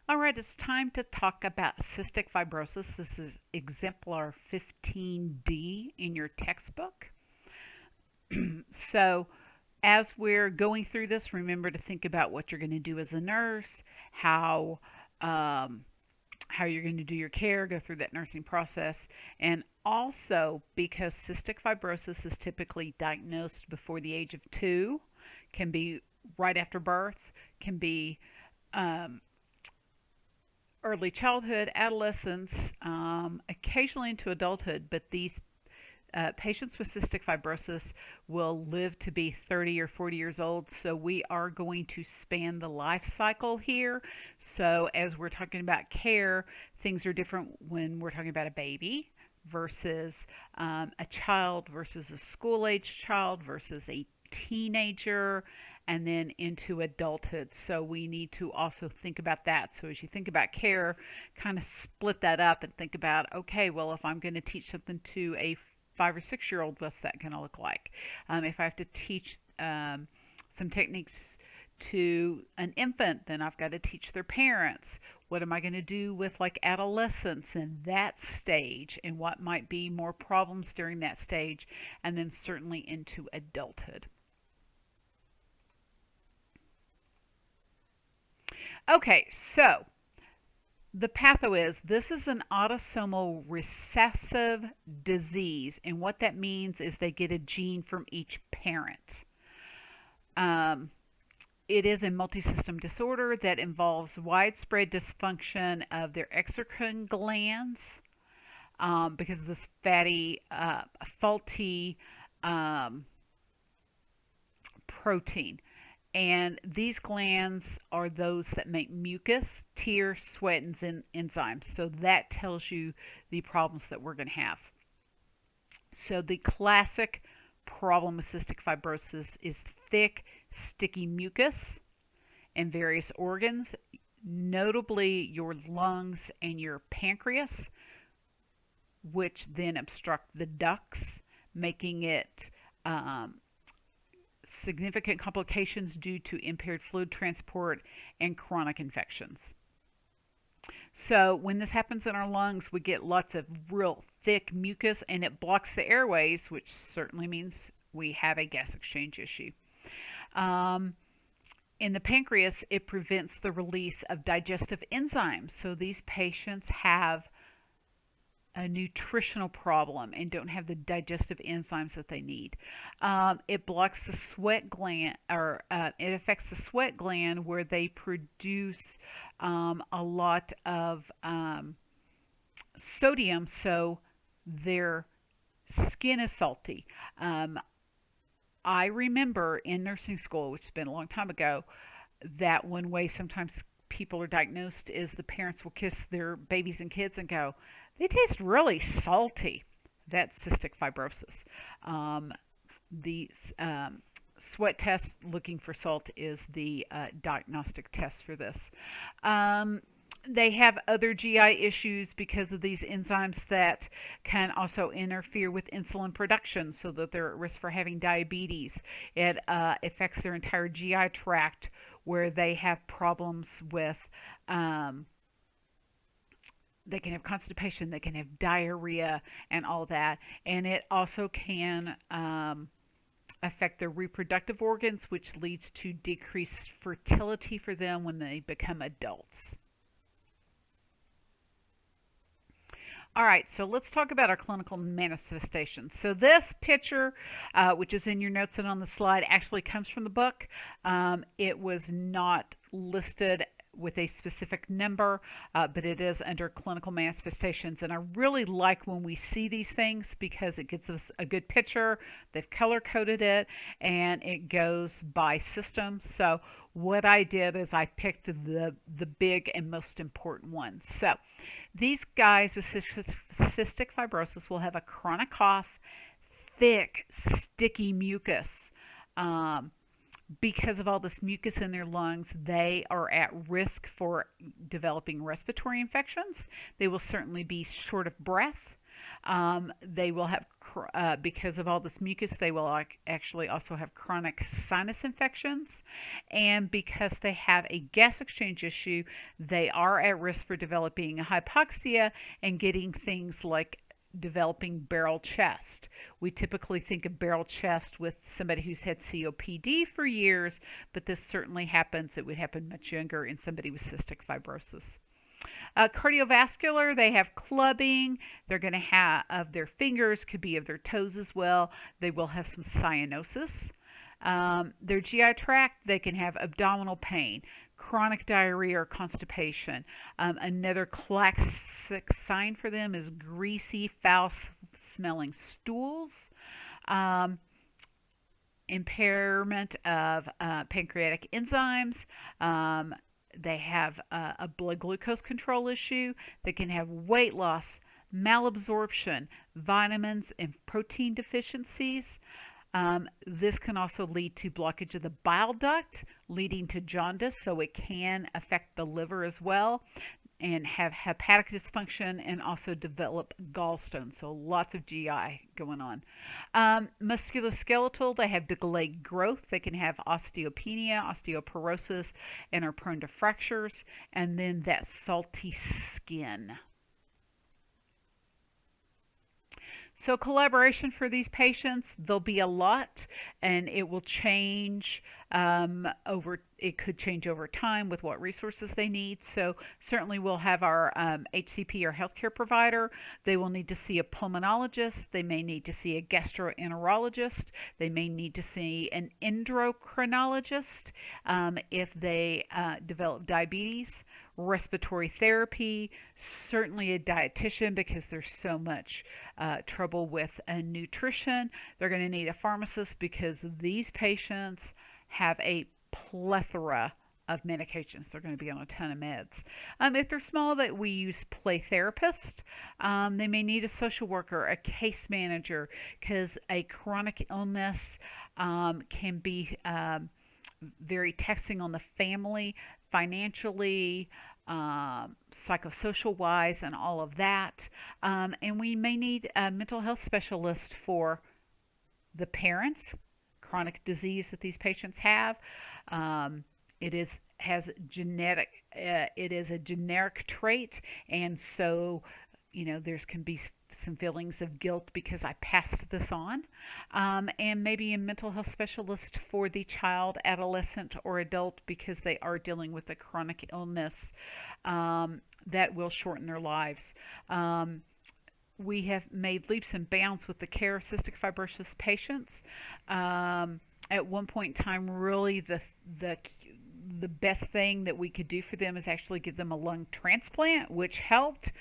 All right, it's time to talk about cystic fibrosis. This is exemplar 15D in your textbook. So, as we're going through this, remember to think about what you're going to do as a nurse, how um, how you're going to do your care, go through that nursing process, and also because cystic fibrosis is typically diagnosed before the age of 2, can be right after birth, can be um, early childhood, adolescence, occasionally into adulthood, but these patients with cystic fibrosis will live to be 30 or 40 years old. So we are going to span the life cycle here. So as we're talking about care, things are different when we're talking about a baby versus a child versus a school age child versus a teenager and then into adulthood. So we need to also think about that. So as you think about care, kind of split that up and think about, okay, well, if I'm going to teach something to a 5 or 6 year old, what's that going to look like? If I have to teach some techniques to an infant, then I've got to teach their parents. What am I going to do with like adolescence and that stage, and what might be more problems during that stage, and then certainly into adulthood. Okay, so the patho is this is an autosomal recessive disease, and what that means is they get a gene from each parent. Um, it is a multisystem disorder that involves widespread dysfunction of their exocrine glands because of this faulty um, protein. And these glands are those that make mucus, tear, sweat, and enzymes. So that tells you the problems that we're going to have. So the classic problem with cystic fibrosis is thick, sticky mucus in various organs, notably your lungs and your pancreas, which then obstruct the ducts, making it significant complications due to impaired fluid transport and chronic infections. So when this happens in our lungs, we get lots of real thick mucus and it blocks the airways, which certainly means we have a gas exchange issue. Um, in the pancreas, it prevents the release of digestive enzymes. So these patients have a nutritional problem and don't have the digestive enzymes that they need. It blocks the sweat gland, or it affects the sweat gland where they produce a lot of sodium, so their skin is salty. I remember in nursing school, which has been a long time ago, that one way sometimes people are diagnosed is the parents will kiss their babies and kids and go, they taste really salty. That's cystic fibrosis. The sweat test looking for salt is the diagnostic test for this. They have other GI issues because of these enzymes that can also interfere with insulin production so that they're at risk for having diabetes. It affects their entire GI tract where they have problems with they can have constipation, they can have diarrhea, and all that. And it also can affect their reproductive organs, which leads to decreased fertility for them when they become adults. All right, so let's talk about our clinical manifestations. So this picture, which is in your notes and on the slide, actually comes from the book. It was not listed with a specific number, but it is under clinical manifestations. And I really like when we see these things because it gives us a good picture. They've color coded it and it goes by system. So what I did is I picked the big and most important ones. So these guys with cystic fibrosis will have a chronic cough, thick, sticky mucus. Because of all this mucus in their lungs, they are at risk for developing respiratory infections. They will certainly be short of breath. They will have, because of all this mucus, they will actually also have chronic sinus infections. And because they have a gas exchange issue, they are at risk for developing hypoxia and getting things like developing barrel chest. We typically think of barrel chest with somebody who's had COPD for years, but this certainly happens. It would happen much younger in somebody with cystic fibrosis. Cardiovascular, they have clubbing. They're going to have of their fingers, could be of their toes as well. They will have some cyanosis. Their GI tract, they can have abdominal pain, chronic diarrhea or constipation. Another classic sign for them is greasy, foul-smelling stools. Um, Impairment of pancreatic enzymes. They have a blood glucose control issue. They can have weight loss, malabsorption, vitamins and protein deficiencies. This can also lead to blockage of the bile duct, leading to jaundice, so it can affect the liver as well, and have hepatic dysfunction and also develop gallstones. So lots of GI going on. Musculoskeletal, they have delayed growth. They can have osteopenia, osteoporosis, and are prone to fractures. And then that salty skin. So collaboration for these patients, there'll be a lot, and it will change it could change over time with what resources they need. So certainly we'll have our HCP or healthcare provider. They will need to see a pulmonologist. They may need to see a gastroenterologist. They may need to see an endocrinologist if they develop diabetes. Respiratory therapy, certainly a dietitian because there's so much trouble with nutrition. They're going to need a pharmacist because these patients have a plethora of medications. They're going to be on a ton of meds. If they're small, that we use play therapist. They may need a social worker, a case manager, because a chronic illness can be very taxing on the family financially, psychosocial wise, and all of that. And we may need a mental health specialist for the parents, chronic disease that these patients have. It is has genetic. It is a generic trait, and so there's can be some feelings of guilt because I passed this on, and maybe a mental health specialist for the child, adolescent, or adult because they are dealing with a chronic illness that will shorten their lives. We have made leaps and bounds with the care of cystic fibrosis patients. At one point in time, really the best thing that we could do for them is actually give them a lung transplant, which helped,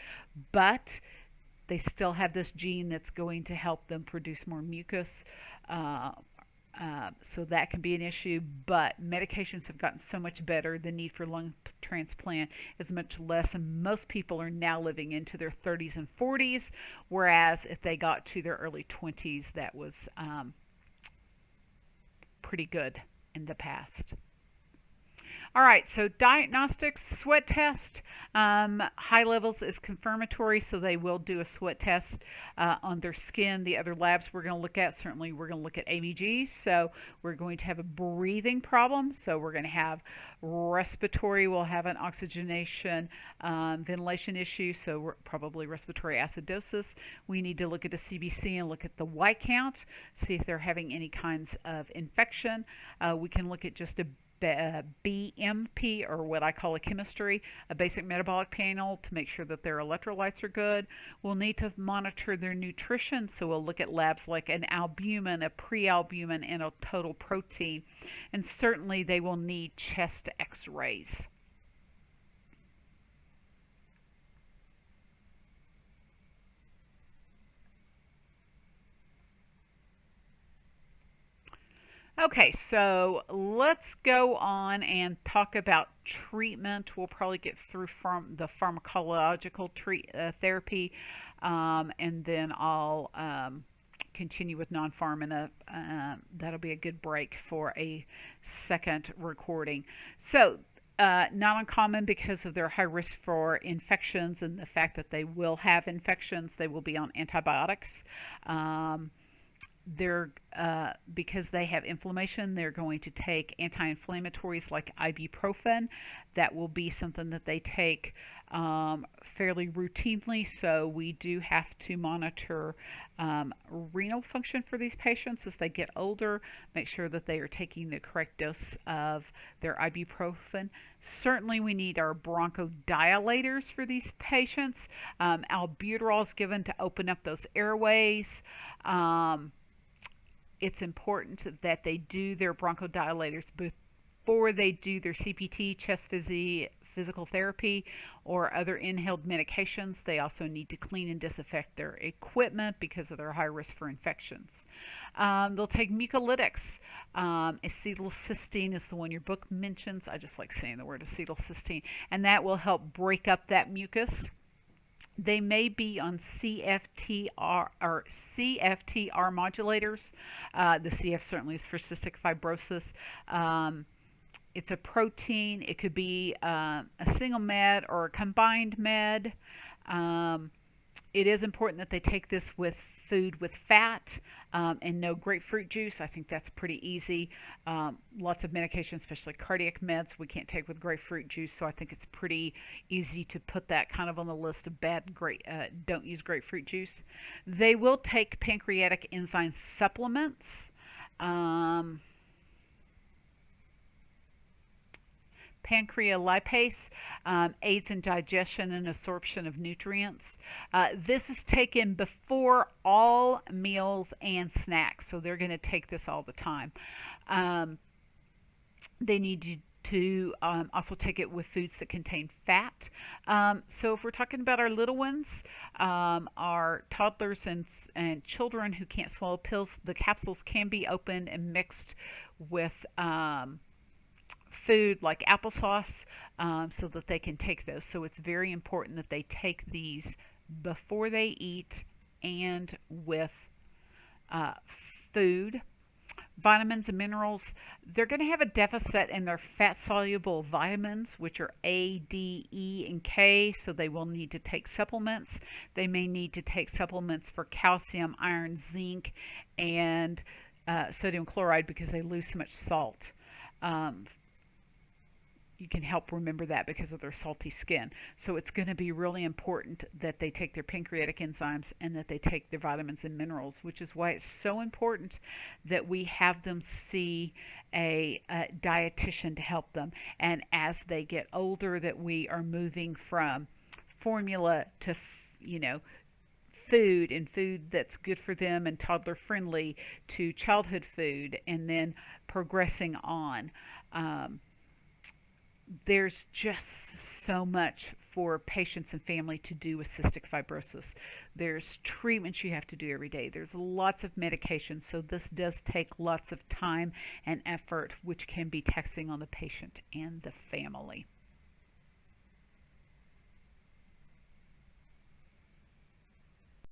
but they still have this gene that's going to help them produce more mucus. So that can be an issue, but medications have gotten so much better. The need for lung transplant is much less, and most people are now living into their 30s and 40s, whereas if they got to their early 20s, that was pretty good in the past. All right, so diagnostics, sweat test, high levels is confirmatory, so they will do a sweat test on their skin. The other labs we're going to look at, certainly we're going to look at ABGs, so we're going to have a breathing problem, so we're going to have respiratory, we'll have an oxygenation, ventilation issue, so we're probably respiratory acidosis. We need to look at a CBC and look at the white count, see if they're having any kinds of infection. We can look at just a BMP, or what I call a chemistry, a basic metabolic panel, to make sure that their electrolytes are good. We'll need to monitor their nutrition, so we'll look at labs like an albumin, a prealbumin, and a total protein. And certainly they will need chest x-rays. Okay, so let's go on and talk about treatment. We'll probably get through the pharmacological therapy, and then I'll continue with non-pharm, and that'll be a good break for a second recording. So Not uncommon because of their high risk for infections and the fact that they will have infections. They will be on antibiotics. Um, they're because they have inflammation, they're going to take anti-inflammatories like ibuprofen. That will be something that they take fairly routinely. So we do have to monitor renal function for these patients as they get older. Make sure that they are taking the correct dose of their ibuprofen. Certainly, we need our bronchodilators for these patients. Albuterol is given to open up those airways. Um, it's important that they do their bronchodilators before they do their CPT, physical therapy, or other inhaled medications. They also need to clean and disinfect their equipment because of their high risk for infections. They'll take mucolytics. Acetylcysteine is the one your book mentions. I just like saying the word acetylcysteine, and that will help break up that mucus. They may be on CFTR modulators. The CF certainly is for cystic fibrosis. It's a protein. It could be a single med or a combined med. Um, it is important that they take this with food with fat and no grapefruit juice. I think that's pretty easy. Lots of medications, especially cardiac meds, we can't take with grapefruit juice, so I think it's pretty easy to put that kind of on the list of don't use grapefruit juice. They will take pancreatic enzyme supplements. Um, Pancreolipase aids in digestion and absorption of nutrients. This is taken before all meals and snacks, so they're going to take this all the time. Um, they need to also take it with foods that contain fat. So if we're talking about our little ones, our toddlers and children who can't swallow pills, the capsules can be opened and mixed with food like applesauce so that they can take those. So it's very important that they take these before they eat and with uh, food. Vitamins and minerals, they're going to have a deficit in their fat soluble vitamins, which are A, D, E, and K, so they will need to take supplements. They may need to take supplements for calcium, iron, zinc, and sodium chloride because they lose so much salt. Um, you can help remember that because of their salty skin. So it's going to be really important that they take their pancreatic enzymes and that they take their vitamins and minerals, which is why it's so important that we have them see a dietitian to help them. And as they get older, that we are moving from formula to, food and food that's good for them and toddler friendly to childhood food and then progressing on. Um, there's just so much for patients and family to do with cystic fibrosis. There's treatments you have to do every day. There's lots of medications, so this does take lots of time and effort, which can be taxing on the patient and the family.